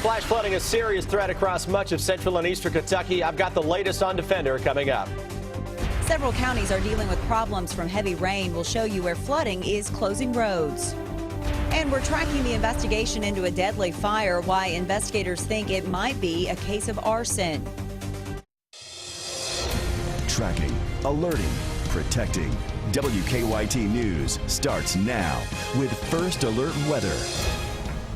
Flash flooding, a serious threat across much of central and eastern Kentucky. I've got the latest on Defender coming up. Several counties are dealing with problems from heavy rain. We'll show you where flooding is closing roads. And we're tracking the investigation into a deadly fire, why investigators think it might be a case of arson. Tracking, alerting, protecting. WKYT News starts now with First Alert Weather.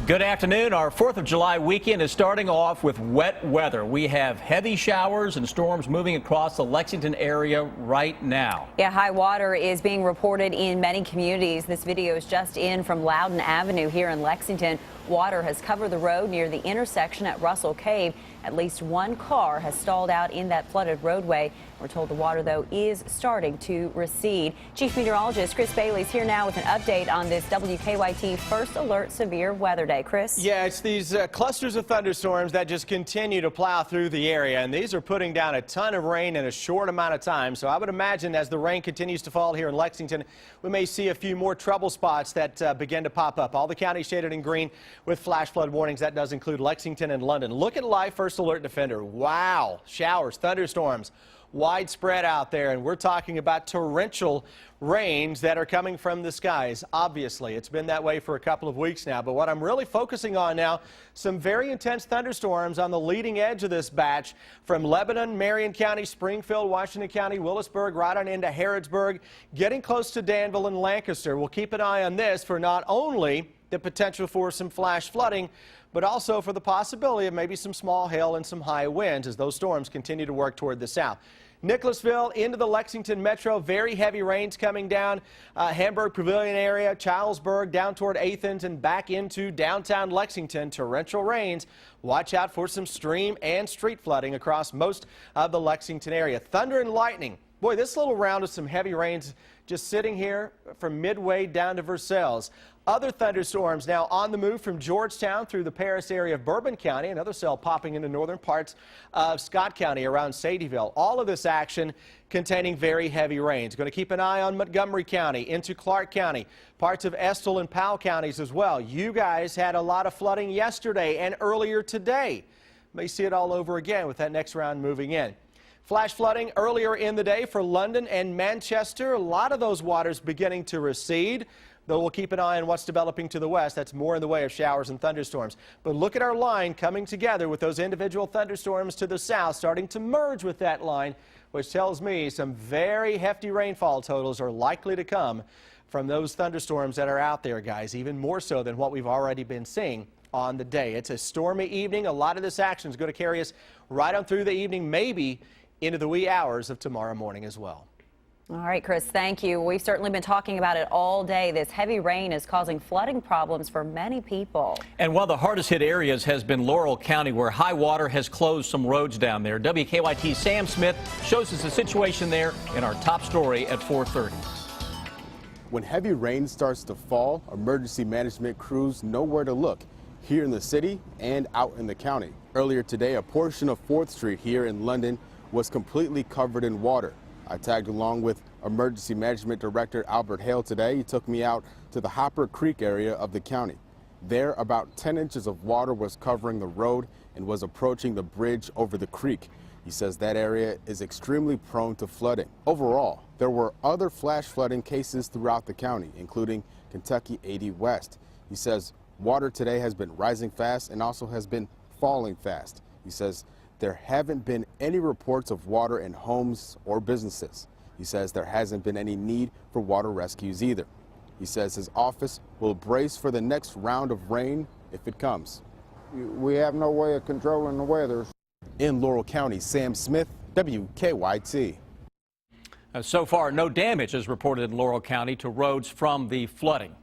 Good afternoon. Our 4th of July weekend is starting off with wet weather. We have heavy showers and storms moving across the Lexington area right now. Yeah, high water is being reported in many communities. This video is just in from Loudon Avenue here in Lexington. Water has covered the road near the intersection at Russell Cave. At least one car has stalled out in that flooded roadway. We're told the water, though, is starting to recede. Chief Meteorologist Chris Bailey is here now with an update on this WKYT First Alert Severe Weather Day. Chris? Yeah, it's these clusters of thunderstorms that just continue to plow through the area, and these are putting down a ton of rain in a short amount of time. So I would imagine as the rain continues to fall here in Lexington, we may see a few more trouble spots that begin to pop up. All the counties shaded in green with flash flood warnings. That does include Lexington and London. Look at live First Alert Defender. Wow, showers, thunderstorms, widespread out there, and we're talking about torrential rains that are coming from the skies. Obviously, it's been that way for a couple of weeks now, but what I'm really focusing on now, some very intense thunderstorms on the leading edge of this batch from Lebanon, Marion County, Springfield, Washington County, Willisburg, right on into Harrodsburg, getting close to Danville and Lancaster. We'll keep an eye on this for not only the potential for some flash flooding, but also for the possibility of maybe some small hail and some high winds as those storms continue to work toward the south. Nicholasville into the Lexington metro, very heavy rains coming down Hamburg Pavilion area, Charlesburg down toward Athens and back into downtown Lexington. Torrential rains. Watch out for some stream and street flooding across most of the Lexington area. Thunder and lightning. Boy, this little round of some heavy rains just sitting here from Midway down to Versailles. Other thunderstorms now on the move from Georgetown through the Paris area of Bourbon County. Another cell popping into northern parts of Scott County around Sadieville. All of this action containing very heavy rains. Going to keep an eye on Montgomery County into Clark County, parts of Estill and Powell counties as well. You guys had a lot of flooding yesterday and earlier today. May see it all over again with that next round moving in. Flash flooding earlier in the day for London and Manchester. A lot of those waters beginning to recede, though we'll keep an eye on what's developing to the west. That's more in the way of showers and thunderstorms. But look at our line coming together with those individual thunderstorms to the south starting to merge with that line, which tells me some very hefty rainfall totals are likely to come from those thunderstorms that are out there, guys, even more so than what we've already been seeing on the day. It's a stormy evening. A lot of this action is going to carry us right on through the evening, maybe into the wee hours of tomorrow morning as well. All right, Chris, thank you. We've certainly been talking about it all day. This heavy rain is causing flooding problems for many people. And one of the hardest hit areas has been Laurel County, where high water has closed some roads down there. WKYT's Sam Smith shows us the situation there in our top story at 4:30. When heavy rain starts to fall, emergency management crews know where to look here in the city and out in the county. Earlier today, a portion of 4th Street here in London was completely covered in water. I tagged along with Emergency Management Director Albert Hale today. He took me out to the Hopper Creek area of the county. There, about 10 inches of water was covering the road and was approaching the bridge over the creek. He says that area is extremely prone to flooding. Overall, there were other flash flooding cases throughout the county, including Kentucky 80 West. He says water today has been rising fast and also has been falling fast. He says there haven't been any reports of water in homes or businesses. He says there hasn't been any need for water rescues either. He says his office will brace for the next round of rain if it comes. We have no way of controlling the weather. In Laurel County, Sam Smith, WKYT. So far, no damage is reported in Laurel County to roads from the flooding.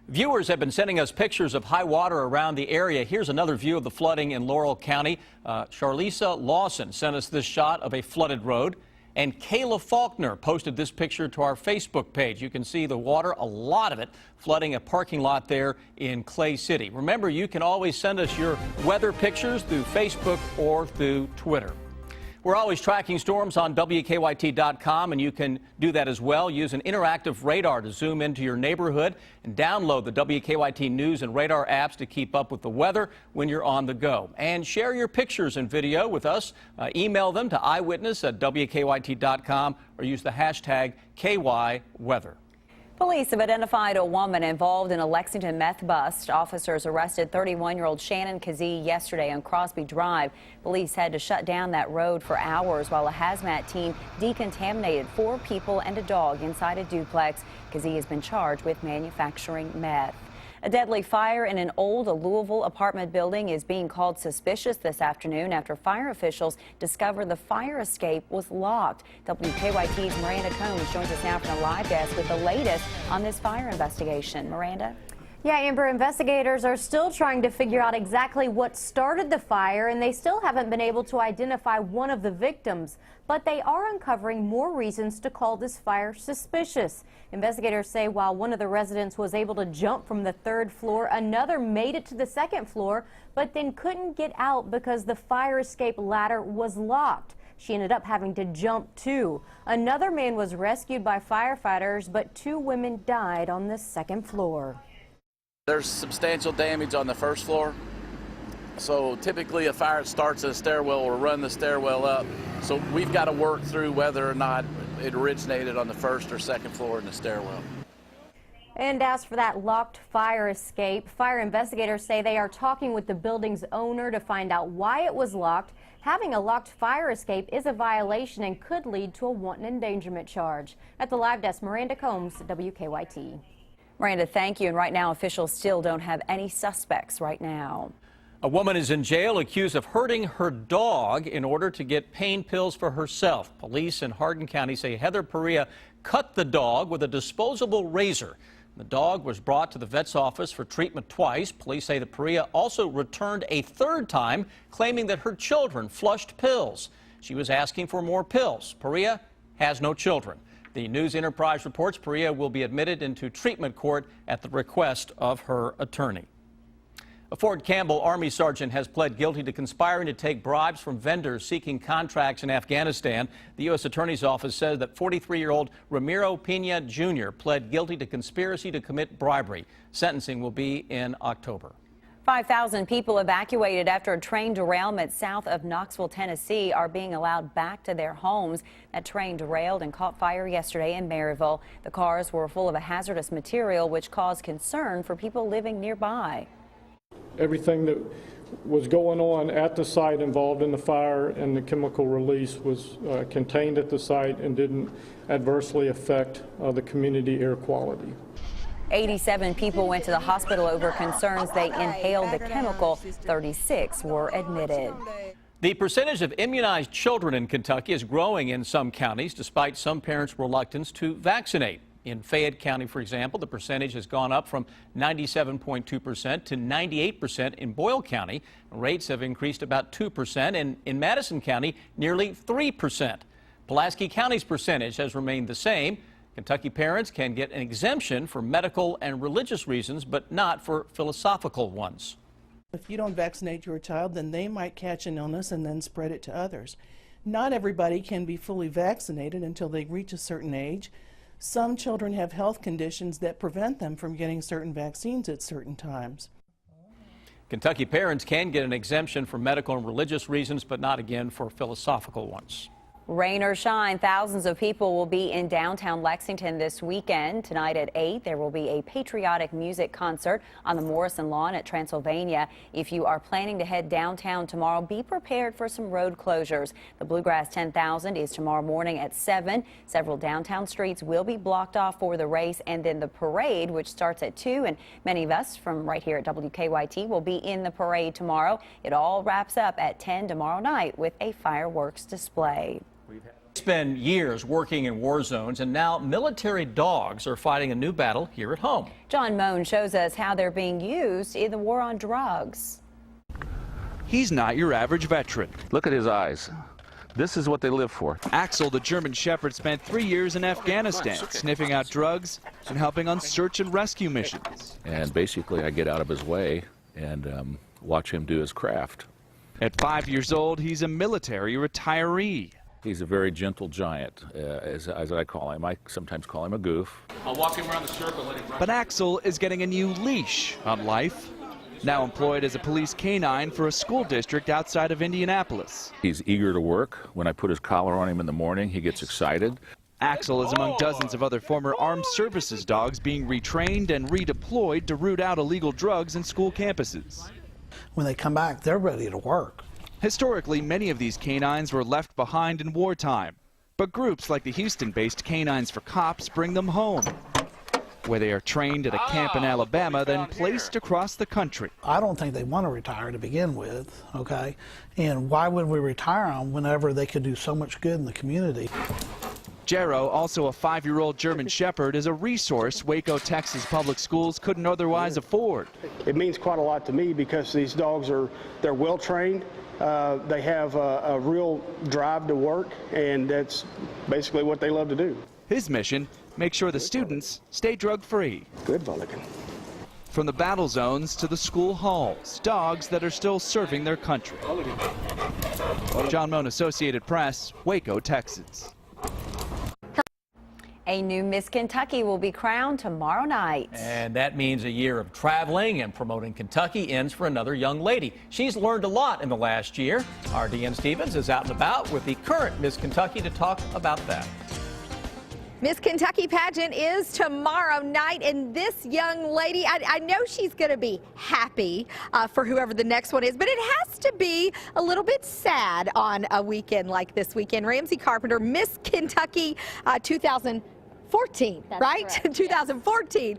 Viewers have been sending us pictures of high water around the area. Here's another view of the flooding in Laurel County. Charlisa Lawson sent us this shot of a flooded road. And Kayla Faulkner posted this picture to our Facebook page. You can see the water, a lot of it, flooding a parking lot there in Clay City. Remember, you can always send us your weather pictures through Facebook or through Twitter. We're always tracking storms on WKYT.com, and you can do that as well. Use an interactive radar to zoom into your neighborhood and download the WKYT News and Radar apps to keep up with the weather when you're on the go. And share your pictures and video with us. Email them to eyewitness@WKYT.com or use the hashtag KYWeather. Police have identified a woman involved in a Lexington meth bust. Officers arrested 31-year-old Shannon Kazee yesterday on Crosby Drive. Police had to shut down that road for hours while a hazmat team decontaminated 4 people and a dog inside a duplex. Kazee has been charged with manufacturing meth. A deadly fire in an old Louisville apartment building is being called suspicious this afternoon after fire officials discovered the fire escape was locked. WKYT's Miranda Combs joins us now from the live desk with the latest on this fire investigation. Miranda? Yeah, Amber, investigators are still trying to figure out exactly what started the fire, and they still haven't been able to identify one of the victims. But they are uncovering more reasons to call this fire suspicious. Investigators say while one of the residents was able to jump from the 3rd floor, another made it to the 2nd floor, but then couldn't get out because the fire escape ladder was locked. She ended up having to jump too. Another man was rescued by firefighters, but 2 women died on the 2nd floor. There's substantial damage on the 1st floor. So typically a fire starts at a stairwell or run the stairwell up. So we've got to work through whether or not it originated on the 1st or 2nd floor in the stairwell. And as for that locked fire escape, fire investigators say they are talking with the building's owner to find out why it was locked. Having a locked fire escape is a violation and could lead to a wanton endangerment charge. At the live desk, Miranda Combs, WKYT. Miranda, thank you. And right now, officials still don't have any suspects right now. A woman is in jail accused of hurting her dog in order to get pain pills for herself. Police in Hardin County say Heather Perea cut the dog with a disposable razor. The dog was brought to the vet's office for treatment twice. Police say that Perea also returned a 3rd time, claiming that her children flushed pills. She was asking for more pills. Perea has no children. The News Enterprise reports Perea will be admitted into treatment court at the request of her attorney. A Fort Campbell Army sergeant has pled guilty to conspiring to take bribes from vendors seeking contracts in Afghanistan. The U.S. Attorney's Office says that 43-year-old Ramiro Pena Jr. pled guilty to conspiracy to commit bribery. Sentencing will be in October. 5,000 people evacuated after a train derailment south of Knoxville, Tennessee, are being allowed back to their homes. That train derailed and caught fire yesterday in Maryville. The cars were full of a hazardous material, which caused concern for people living nearby. Everything that was going on at the site involved in the fire and the chemical release was contained at the site and didn't adversely affect the community air quality. 87 people went to the hospital over concerns they inhaled the chemical. 36 were admitted. The percentage of immunized children in Kentucky is growing in some counties, despite some parents' reluctance to vaccinate. In Fayette County, for example, the percentage has gone up from 97.2% to 98% in Boyle County. Rates have increased about 2%, and in Madison County, nearly 3%. Pulaski County's percentage has remained the same. Kentucky parents can get an exemption for medical and religious reasons, but not for philosophical ones. If you don't vaccinate your child, then they might catch an illness and then spread it to others. Not everybody can be fully vaccinated until they reach a certain age. Some children have health conditions that prevent them from getting certain vaccines at certain times. Kentucky parents can get an exemption for medical and religious reasons, but not again for philosophical ones. Rain or shine, thousands of people will be in downtown Lexington this weekend. Tonight at 8, there will be a patriotic music concert on the Morrison Lawn at Transylvania. If you are planning to head downtown tomorrow, be prepared for some road closures. The Bluegrass 10,000 is tomorrow morning at 7. Several downtown streets will be blocked off for the race, and then the parade, which starts at 2. And many of us from right here at WKYT will be in the parade tomorrow. It all wraps up at 10 tomorrow night with a fireworks display. It's been years working in war zones, and now military dogs are fighting a new battle here at home. John Moan shows us how they're being used in the war on drugs. He's not your average veteran. Look at his eyes. This is what they live for. Axel, the German Shepherd, spent 3 years in Afghanistan, sniffing out drugs and helping on search and rescue missions. And basically I get out of his way and watch him do his craft. At 5 years old, he's a military retiree. He's a very gentle giant, as I call him. I sometimes call him a goof. I'll walk him around the circle. But Axel is getting a new leash on life. Now employed as a police canine for a school district outside of Indianapolis. He's eager to work. When I put his collar on him in the morning, he gets excited. Axel is among dozens of other former armed services dogs being retrained and redeployed to root out illegal drugs in school campuses. When they come back, they're ready to work. Historically, many of these canines were left behind in wartime, but groups like the Houston-based Canines for Cops bring them home, where they are trained at a camp in Alabama, then placed across the country. I don't think they want to retire to begin with, okay? And why would we retire them whenever they could do so much good in the community? Jero, also a 5-year-old German Shepherd, is a resource Waco, Texas public schools couldn't otherwise afford. It means quite a lot to me because these dogs they're well trained. They have a real drive to work, and that's basically what they love to do. His mission, make sure the students stay drug-free. Good Mulligan. From the battle zones to the school halls, dogs that are still serving their country. John Moan, Associated Press, Waco, Texas. A new Miss Kentucky will be crowned tomorrow night. And that means a year of traveling and promoting Kentucky ends for another young lady. She's learned a lot in the last year. Our Deanne Stevens is out and about with the current Miss Kentucky to talk about that. Miss Kentucky pageant is tomorrow night, and this young lady, I know she's going to be happy for whoever the next one is, but it has to be a little bit sad on a weekend like this weekend. Ramsey Carpenter, Miss Kentucky 2014, right? Correct. 2014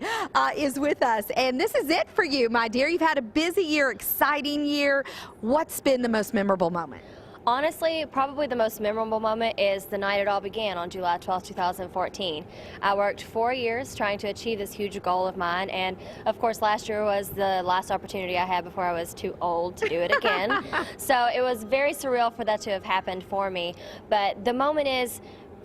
is with us, and this is it for you, my dear. You've had a busy year, exciting year. What's been the most memorable moment? Honestly, probably the most memorable moment is the night it all began on July 12, 2014. I worked 4 years trying to achieve this huge goal of mine, and of course last year was the last opportunity I had before I was too old to do it again. So it was very surreal for that to have happened for me. But the moment is,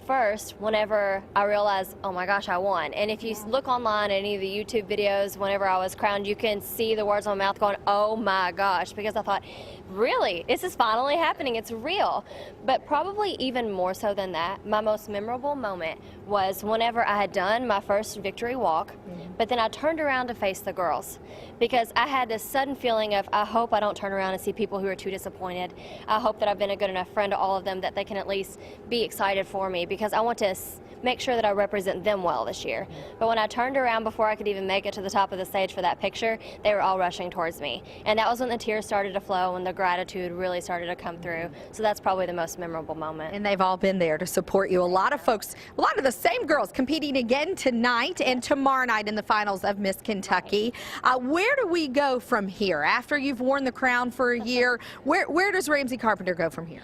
first, whenever I realized, oh my gosh, I won. And if you look online at any of the YouTube videos, whenever I was crowned, you can see the words on my mouth going, oh my gosh, because I thought, really, this is finally happening, it's real. But probably even more so than that, my most memorable moment was whenever I had done my first victory walk, but then I turned around to face the girls, because I had this sudden feeling of, I hope I don't turn around and see people who are too disappointed. I hope that I've been a good enough friend to all of them that they can at least be excited for me, because I want to make sure that I represent them well this year. But when I turned around before I could even make it to the top of the stage for that picture, they were all rushing towards me. And that was when the tears started to flow and the gratitude really started to come through. So that's probably the most memorable moment. And they've all been there to support you. A lot of folks, a lot of the same girls competing again tonight and tomorrow night in the finals of Miss Kentucky. Where do we go from here? After you've worn the crown for a year, where does Ramsey Carpenter go from here?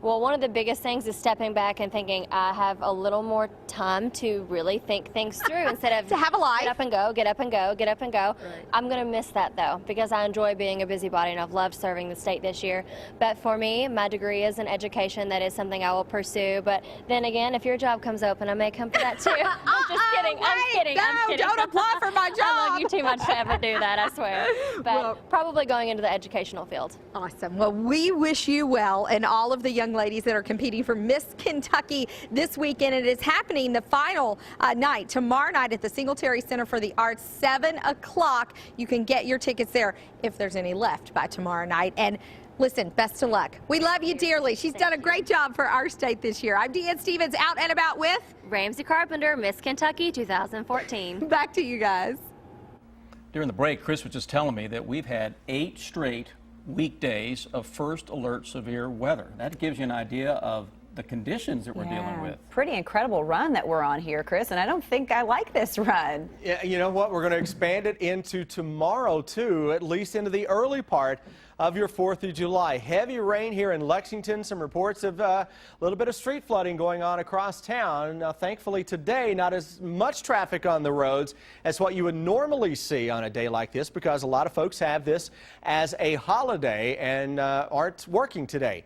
Well, one of the biggest things is stepping back and thinking I have a little more time to really think things through instead of to have a life. Get up and go, get up and go, get up and go. Right. I'm going to miss that though, because I enjoy being a busybody and I've loved serving the state this year. But for me, my degree is in education. That is something I will pursue. But then again, if your job comes open, I may come for that too. I'm just kidding. I'm kidding. No, I'm kidding. don't apply for my job. I love you too much to ever do that, I swear. But probably going into the educational field. Awesome. Well, we wish you well and all of the young ladies that are competing for Miss Kentucky this weekend. It is happening the final night, tomorrow night at the Singletary Center for the Arts, 7 o'clock. You can get your tickets there if there's any left by tomorrow night. And listen, best of luck. We love you dearly. She's done a great job for our state this year. I'm Deanne Stevens, out and about with Ramsey Carpenter, Miss Kentucky 2014. Back to you guys. During the break, Chris was just telling me that we've had 8 straight weekdays of first alert severe weather. That gives you an idea of the conditions that we're dealing with. Pretty incredible run that we're on here, Chris, and I don't think I like this run. Yeah, you know what? We're going to expand it into tomorrow, too, at least into the early part of your 4th of July. Heavy rain here in Lexington. Some reports of a little bit of street flooding going on across town. Now, thankfully today, not as much traffic on the roads as what you would normally see on a day like this, because a lot of folks have this as a holiday and aren't working today.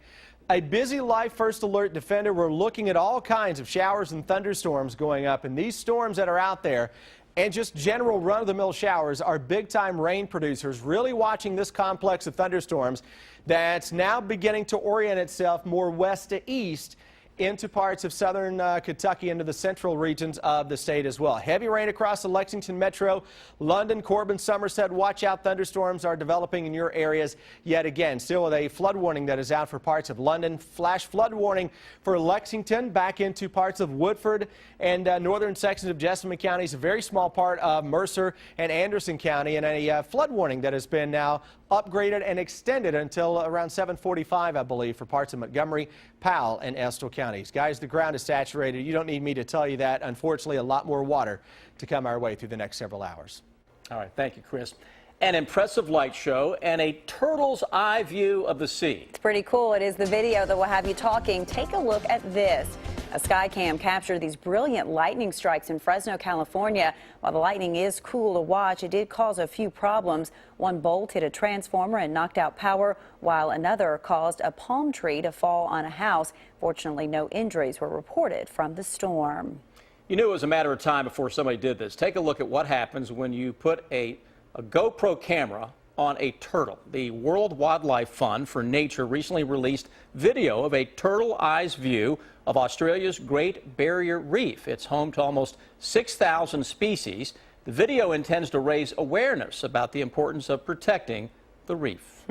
A busy life first alert defender. We're looking at all kinds of showers and thunderstorms going up, and these storms that are out there, And just general run-of-the-mill showers are big-time rain producers really watching this complex of thunderstorms that's now beginning to orient itself more west to east into parts of southern Kentucky, into the central regions of the state as well. Heavy rain across the Lexington metro, London, Corbin, Somerset. Watch out, thunderstorms are developing in your areas yet again. Still with a flood warning that is out for parts of London. Flash flood warning for Lexington, back into parts of Woodford and northern sections of Jessamine counties, a very small part of Mercer and Anderson County, and a flood warning that has been now upgraded and extended until around 7:45, I believe, for parts of Montgomery, Powell, and Estill counties. Guys, the ground is saturated. You don't need me to tell you that. Unfortunately, a lot more water to come our way through the next several hours. All right, thank you, Chris. An impressive light show and a turtle's eye view of the sea. It's pretty cool. It is the video that will have you talking. Take a look at this. A Skycam captured these brilliant lightning strikes in Fresno, California. While the lightning is cool to watch, it did cause a few problems. One bolt hit a transformer and knocked out power, while another caused a palm tree to fall on a house. Fortunately, no injuries were reported from the storm. You knew it was a matter of time before somebody did this. Take a look at what happens when you put a GoPro camera on a turtle. The World Wildlife Fund for Nature recently released video of a turtle eyes view of Australia's Great Barrier Reef. It's home to almost 6,000 species. The video intends to raise awareness about the importance of protecting the reef.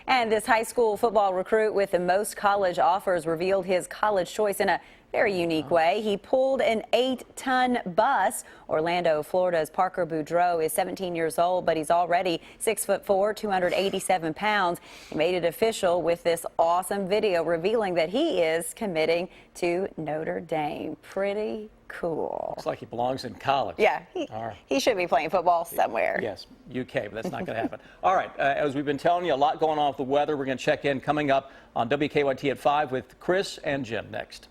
And this high school football recruit with the most college offers revealed his college choice in a very unique way. He pulled an 8-ton bus. Orlando, Florida's Parker Boudreaux is 17 years old, but he's already 6'4", 287 pounds. He made it official with this awesome video revealing that he is committing to Notre Dame. Pretty cool. Looks like he belongs in college. Yeah, he should be playing football somewhere. Yes, UK, but that's not going to happen. All right, as we've been telling you, a lot going on with the weather. We're going to check in coming up on WKYT at 5 with Chris and Jim next.